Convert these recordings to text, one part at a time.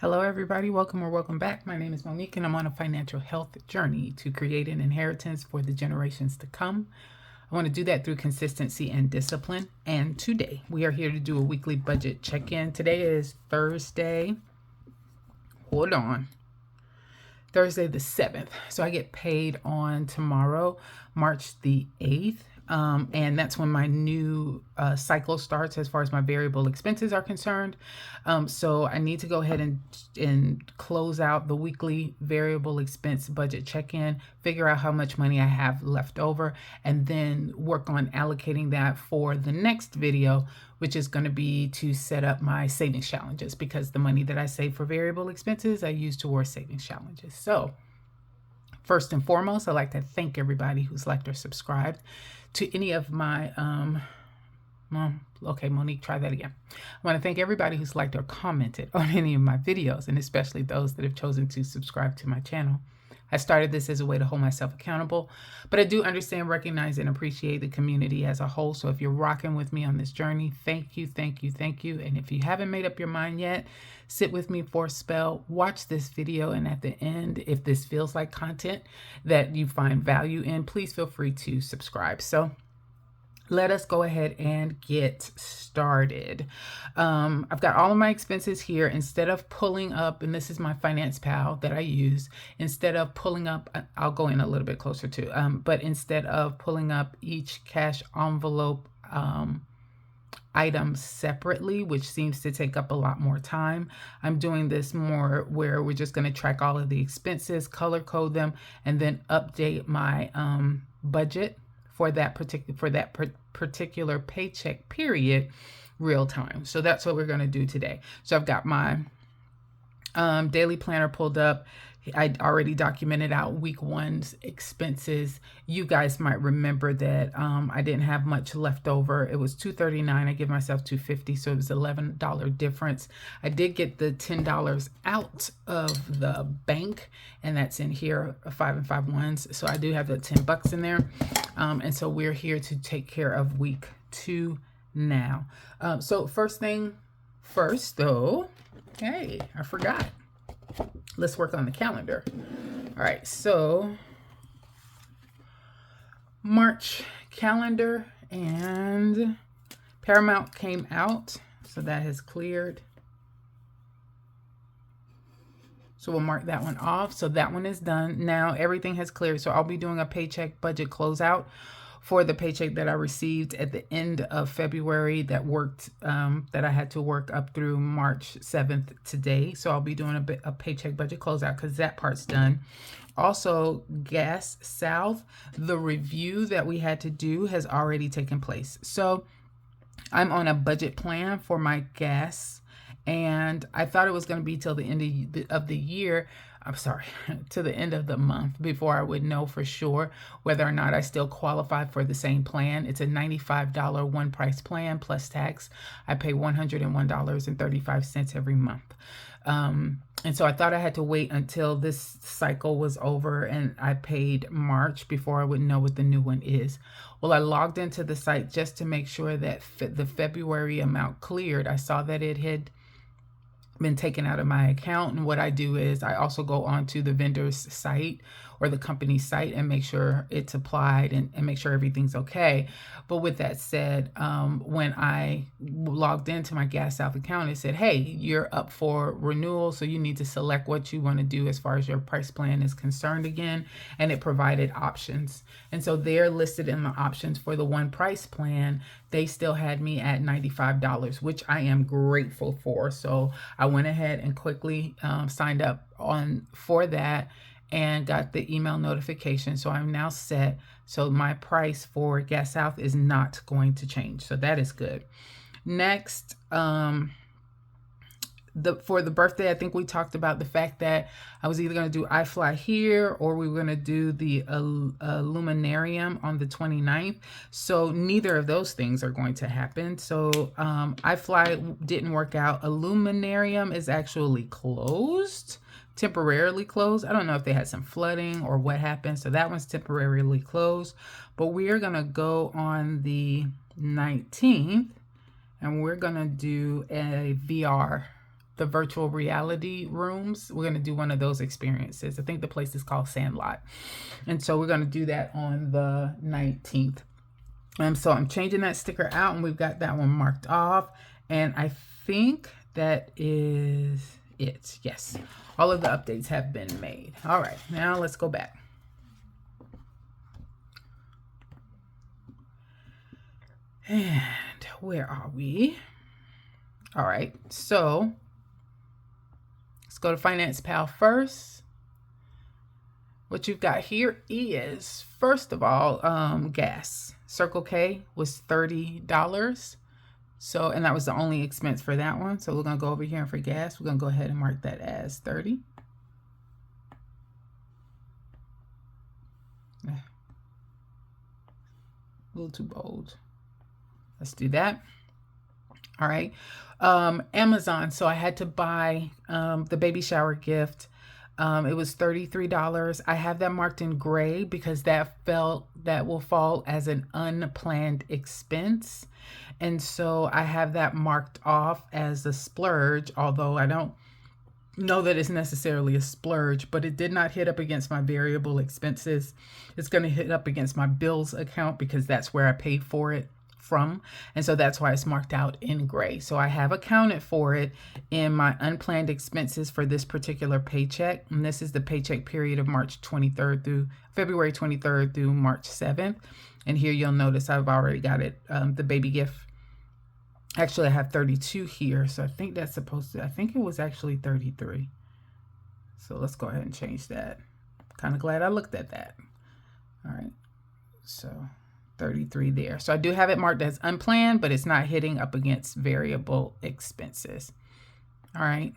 Hello, everybody. Welcome or welcome back. My name is Monique, and I'm on a financial health journey to create an inheritance for the generations to come. I want to do that through consistency and discipline. And today we are here to do a weekly budget check-in. Today is Thursday. Hold on. Thursday the 7th. So I get paid on tomorrow, March the 8th. And that's when my new cycle starts as far as my variable expenses are concerned. So I need to go ahead and close out the weekly variable expense budget check-in, figure out how much money I have left over, and then work on allocating that for the next video, which is going to be to set up my savings challenges, because the money that I save for variable expenses I use towards savings challenges. So first and foremost, I'd like to thank everybody who's liked or subscribed to any of my, okay, Monique, try that again. I want to thank everybody who's liked or commented on any of my videos, and especially those that have chosen to subscribe to my channel. I started this as a way to hold myself accountable, but I do understand, recognize, and appreciate the community as a whole. So if you're rocking with me on this journey, thank you, thank you, thank you. And if you haven't made up your mind yet, sit with me for a spell, watch this video, and at the end, if this feels like content that you find value in, please feel free to subscribe. So let us go ahead and get started. I've got all of my expenses here. Instead of pulling up, and this is my Finance Pal that I use, instead of pulling up, I'll go in a little bit closer to, but instead of pulling up each cash envelope item separately, which seems to take up a lot more time, I'm doing this more where we're just going to track all of the expenses, color code them, and then update my budget for that particular paycheck period real time. So that's what we're going to do today. So I've got my daily planner pulled up. I already documented out week one's expenses. You guys might remember that I didn't have much left over. It was $239. I give myself $250, so it was $11 difference. I did get the $10 out of the bank, and that's in here, 5 and 5 ones. So I do have the $10 in there. And so we're here to take care of week 2 now. So first thing first, though, hey, I forgot. Let's work on the calendar. All right, so March calendar, and Paramount came out, so that has cleared. So we'll mark that one off. So that one is done. Now everything has cleared. So I'll be doing a paycheck budget closeout for the paycheck that I received at the end of February that worked, that I had to work up through March 7th today. So I'll be doing a paycheck budget closeout because that part's done. Also, Gas South, the review that we had to do has already taken place. So I'm on a budget plan for my gas, and I thought it was going to be till the end of the year. I'm sorry, to the end of the month before I would know for sure whether or not I still qualify for the same plan. It's a $95 one price plan plus tax. I pay $101.35 every month. And so I thought I had to wait until this cycle was over and I paid March before I would know what the new one is. Well, I logged into the site just to make sure that the February amount cleared. I saw that it had been taken out of my account, and what I do is I also go onto the vendor's site or the company's site and make sure it's applied and make sure everything's okay. But with that said, when I logged into my Gas South account, it said, hey, you're up for renewal, so you need to select what you want to do as far as your price plan is concerned again, and it provided options. And so they're listed in the options for the one price plan. They still had me at $95, which I am grateful for. So I went ahead and quickly signed up for that and got the email notification. So I'm now set. So my price for Gas South is not going to change. So that is good. Next, for the birthday, I think we talked about the fact that I was either going to do I Fly Here or we were going to do the Illuminarium on the 29th. So neither of those things are going to happen. So I Fly didn't work out. Illuminarium is actually closed, temporarily closed. I don't know if they had some flooding or what happened. So that one's temporarily closed. But we are going to go on the 19th and we're going to do a VR the virtual reality rooms. We're going to do one of those experiences. I think the place is called Sandlot. And so we're going to do that on the 19th. So I'm changing that sticker out, and we've got that one marked off. And I think that is it. Yes. All of the updates have been made. All right. Now let's go back. And where are we? All right. So let's go to Finance Pal first. What you've got here is, first of all, gas. Circle K was $30. So, and that was the only expense for that one. So we're going to go over here, and for gas, we're going to go ahead and mark that as 30. A little too bold. Let's do that. All right. Amazon. So I had to buy the baby shower gift. It was $33. I have that marked in gray because that will fall as an unplanned expense. And so I have that marked off as a splurge, although I don't know that it's necessarily a splurge, but it did not hit up against my variable expenses. It's going to hit up against my bills account because that's where I paid for it from. And so that's why it's marked out in gray. So I have accounted for it in my unplanned expenses for this particular paycheck. And this is the paycheck period of March 23rd through February 23rd through March 7th. And here you'll notice I've already got it, the baby gift. Actually, I have 32 here. So I think that's supposed to, I think it was actually 33. So let's go ahead and change that. Kind of glad I looked at that. All right. So 33 there. So I do have it marked as unplanned, but it's not hitting up against variable expenses. All right.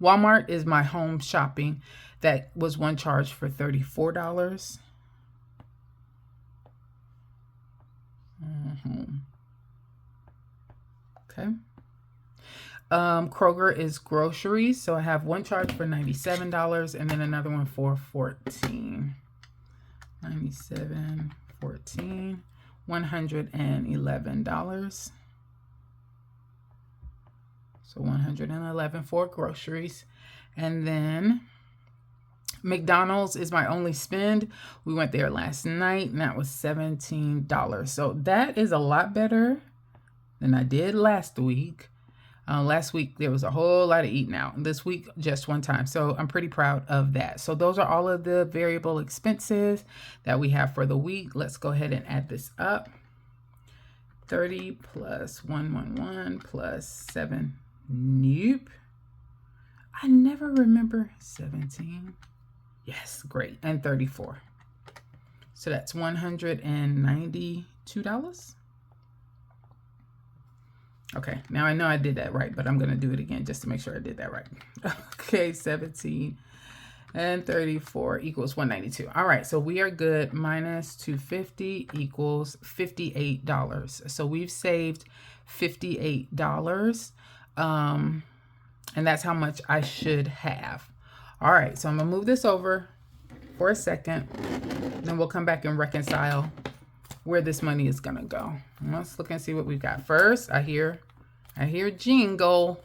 Walmart is my home shopping. That was one charge for $34. Okay. Kroger is groceries. So I have one charge for $97 and then another one for $14. 97, 14, $111. So $111 for groceries. And then McDonald's is my only spend. We went there last night and that was $17. So that is a lot better than I did last week. Last week, there was a whole lot of eating out. This week, just one time. So I'm pretty proud of that. So those are all of the variable expenses that we have for the week. Let's go ahead and add this up. 30 plus 111 plus 7. Nope. I never remember 17. Yes, great. And 34. So that's $192. Okay, now I know I did that right, but I'm going to do it again just to make sure I did that right. Okay, 17 and 34 equals 192. All right, so we are good. Minus 250 equals $58. So we've saved $58, and that's how much I should have. All right, so I'm going to move this over for a second, then we'll come back and reconcile where this money is gonna go. Let's look and see what we've got. First, I hear jingle.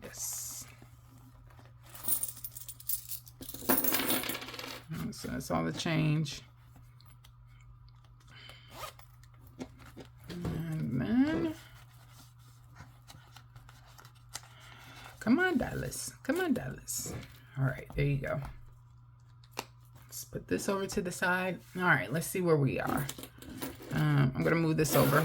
Yes. So that's all the change. And then, come on, Dallas. Come on, Dallas. All right, there you go. Let's put this over to the side. All right, let's see where we are. I'm going to move this over.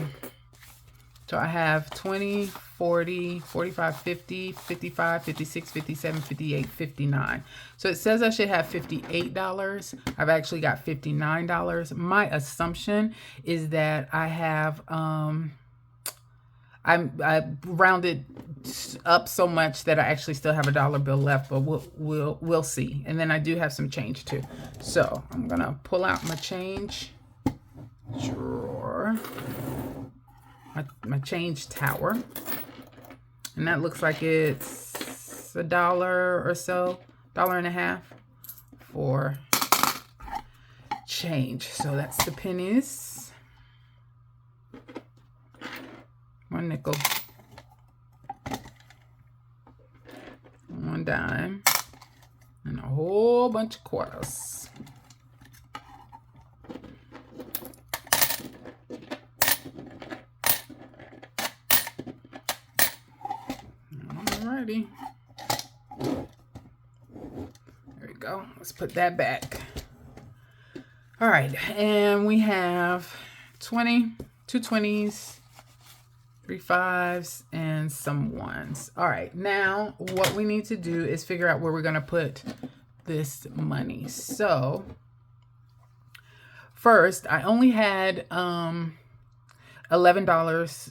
So I have 20, 40, 45, 50, 55, 56, 57, 58, 59. So it says I should have $58. I've actually got $59. My assumption is that I have, I rounded up so much that I actually still have a dollar bill left, but we'll see. And then I do have some change too. So I'm gonna pull out my change drawer, my change tower, and that looks like it's $1 or so, $1.50 for change. So that's the pennies. 1 nickel. dime, and a whole bunch of quarters. Alrighty. There we go. Let's put that back. All right, and we have 20, 2 20s, 3 5s, and some 1s. All right, now what we need to do is figure out where we're gonna put this money. So first, I only had $11,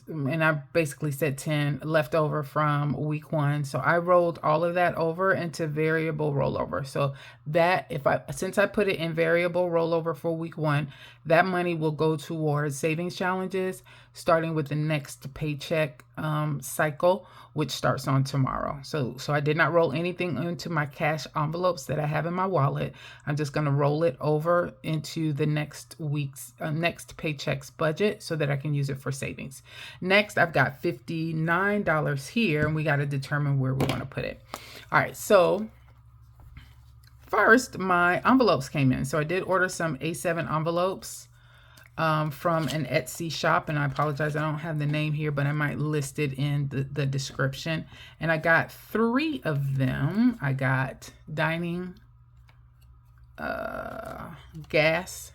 and I basically said 10 left over from week 1. So I rolled all of that over into variable rollover. So that since I put it in variable rollover for week 1, that money will go towards savings challenges, starting with the next paycheck cycle, which starts on tomorrow. So I did not roll anything into my cash envelopes that I have in my wallet. I'm just going to roll it over into the next week's next paycheck's budget so that I can use it for savings. Next, I've got $59 here, and we got to determine where we want to put it. All right, so first, my envelopes came in. So I did order some A7 envelopes from an Etsy shop, and I apologize, I don't have the name here, but I might list it in the description. And I got 3 of them. I got dining, gas,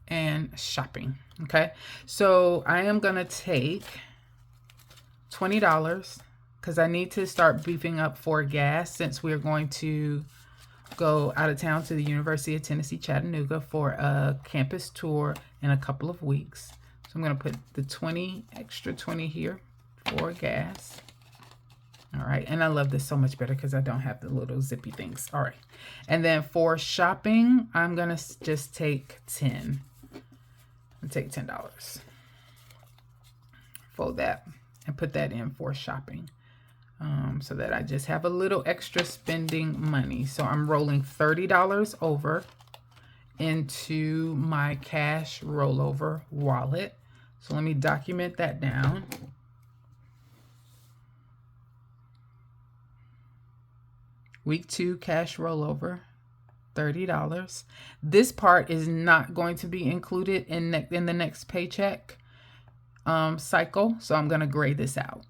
and shopping. Okay, so I am gonna take $20 because I need to start beefing up for gas since we're going to go out of town to the University of Tennessee, Chattanooga for a campus tour in a couple of weeks. So I'm going to put the extra 20 here for gas. All right. And I love this so much better because I don't have the little zippy things. All right. And then for shopping, I'm going to just take 10. I'll take $10. Fold that and put that in for shopping. So that I just have a little extra spending money. So I'm rolling $30 over into my cash rollover wallet. So let me document that down. Week 2 cash rollover, $30. This part is not going to be included in the next paycheck cycle. So I'm going to gray this out,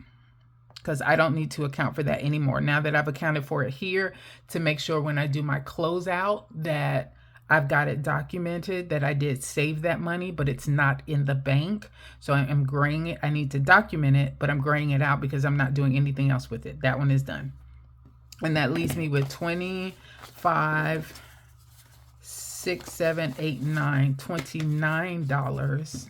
because I don't need to account for that anymore. Now that I've accounted for it here, to make sure when I do my closeout that I've got it documented that I did save that money, but it's not in the bank. So I'm graying it. I need to document it, but I'm graying it out because I'm not doing anything else with it. That one is done. And that leaves me with 25, 6, 7, 8, 9, $29.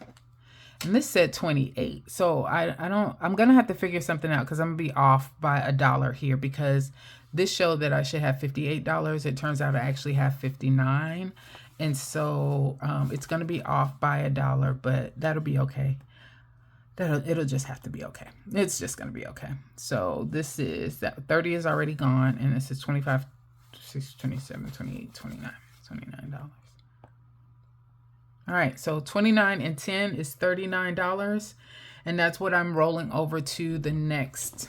And this said 28. So I'm going to have to figure something out because I'm going to be off by $1 here, because this showed that I should have $58. It turns out I actually have $59. And so it's going to be off by $1, but that'll be okay. It'll just have to be okay. It's just going to be okay. So this is that 30 is already gone. And this is 25, 6, 27, 28, 29, $29. All right, so 29 and 10 is $39, and that's what I'm rolling over to the next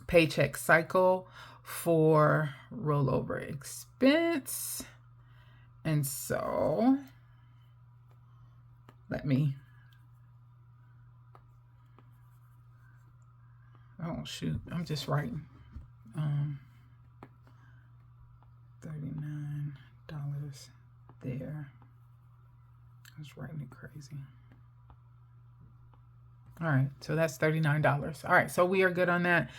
paycheck cycle for rollover expense. And so let me, oh shoot, I'm just writing. $39 there. I was writing it crazy. All right, so that's $39. All right, so we are good on that.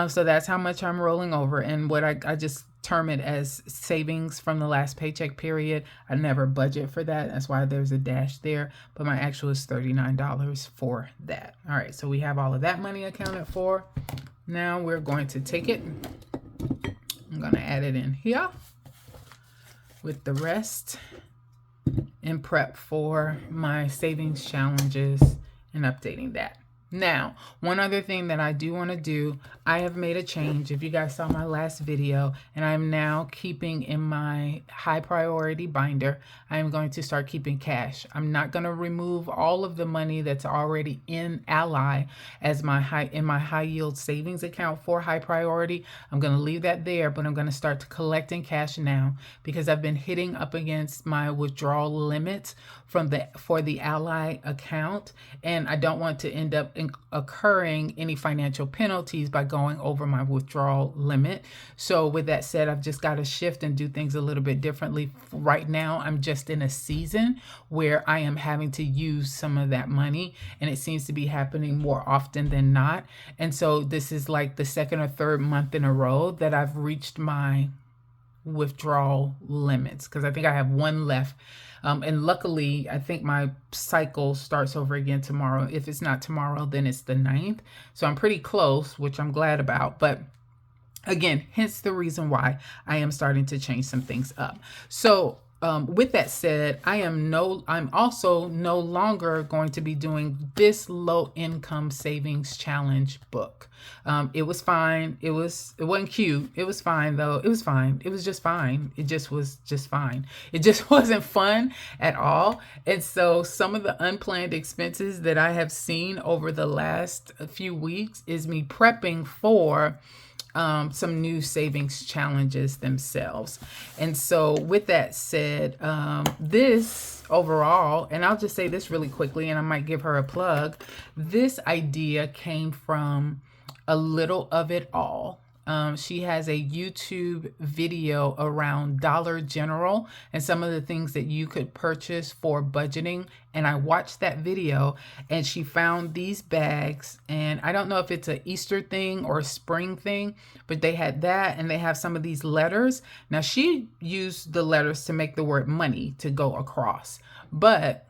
So that's how much I'm rolling over, and what I just term it as savings from the last paycheck period. I never budget for that. That's why there's a dash there, but my actual is $39 for that. All right, so we have all of that money accounted for. Now we're going to take it. I'm going to add it in here with the rest in prep for my savings challenges and updating that. Now, one other thing that I do want to do, I have made a change. If you guys saw my last video, and I'm now keeping in my high priority binder, I am going to start keeping cash. I'm not going to remove all of the money that's already in Ally as my high yield savings account for high priority. I'm going to leave that there, but I'm going to start collecting cash now because I've been hitting up against my withdrawal limits for the Ally account, and I don't want to end up occurring any financial penalties by going over my withdrawal limit. So with that said, I've just got to shift and do things a little bit differently. Right now, I'm just in a season where I am having to use some of that money, and it seems to be happening more often than not. And so this is like the second or third month in a row that I've reached my withdrawal limits, because I think I have one left. And luckily, I think my cycle starts over again tomorrow. If it's not tomorrow, then it's the 9th. So I'm pretty close, which I'm glad about. But again, hence the reason why I am starting to change some things up. So with that said, I'm also no longer going to be doing this low income savings challenge book. It was fine. It wasn't cute. It was fine though. It was fine. It was just fine. It just was just fine. It just wasn't fun at all. And so some of the unplanned expenses that I have seen over the last few weeks is me prepping for some new savings challenges themselves. And so with that said, this overall, and I'll just say this really quickly, and I might give her a plug, this idea came from A Little of It All. She has a YouTube video around Dollar General and some of the things that you could purchase for budgeting. And I watched that video, and she found these bags, and I don't know if it's an Easter thing or a spring thing, but they had that, and they have some of these letters. Now she used the letters to make the word money to go across, but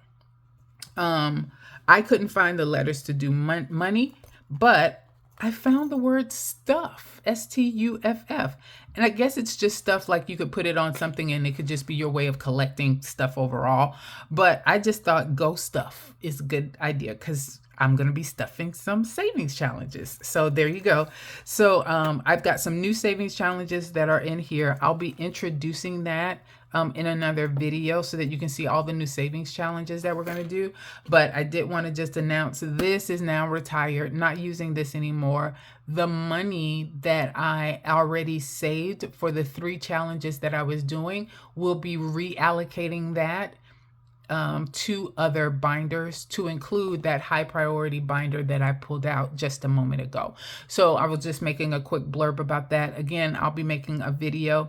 I couldn't find the letters to do money, but I found the word stuff, S-T-U-F-F. And I guess it's just stuff, like you could put it on something and it could just be your way of collecting stuff overall. But I just thought go stuff is a good idea because I'm going to be stuffing some savings challenges. So there you go. So I've got some new savings challenges that are in here. I'll be introducing that in another video so that you can see all the new savings challenges that we're going to do. But I did want to just announce this is now retired, not using this anymore. The money that I already saved for the 3 challenges that I was doing, will be reallocating that to other binders, to include that high priority binder that I pulled out just a moment ago. So I was just making a quick blurb about that. Again, I'll be making a video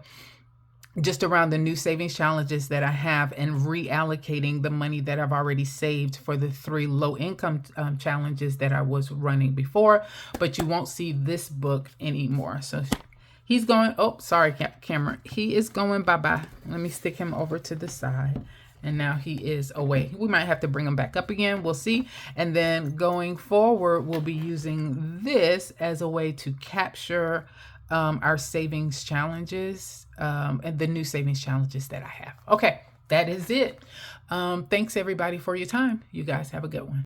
just around the new savings challenges that I have and reallocating the money that I've already saved for the 3 low income challenges that I was running before. But you won't see this book anymore. So he's going, oh, sorry, camera. He is going bye-bye. Let me stick him over to the side. And now he is away. We might have to bring him back up again. We'll see. And then going forward, we'll be using this as a way to capture our savings challenges and the new savings challenges that I have. Okay, that is it. Thanks everybody for your time. You guys have a good one.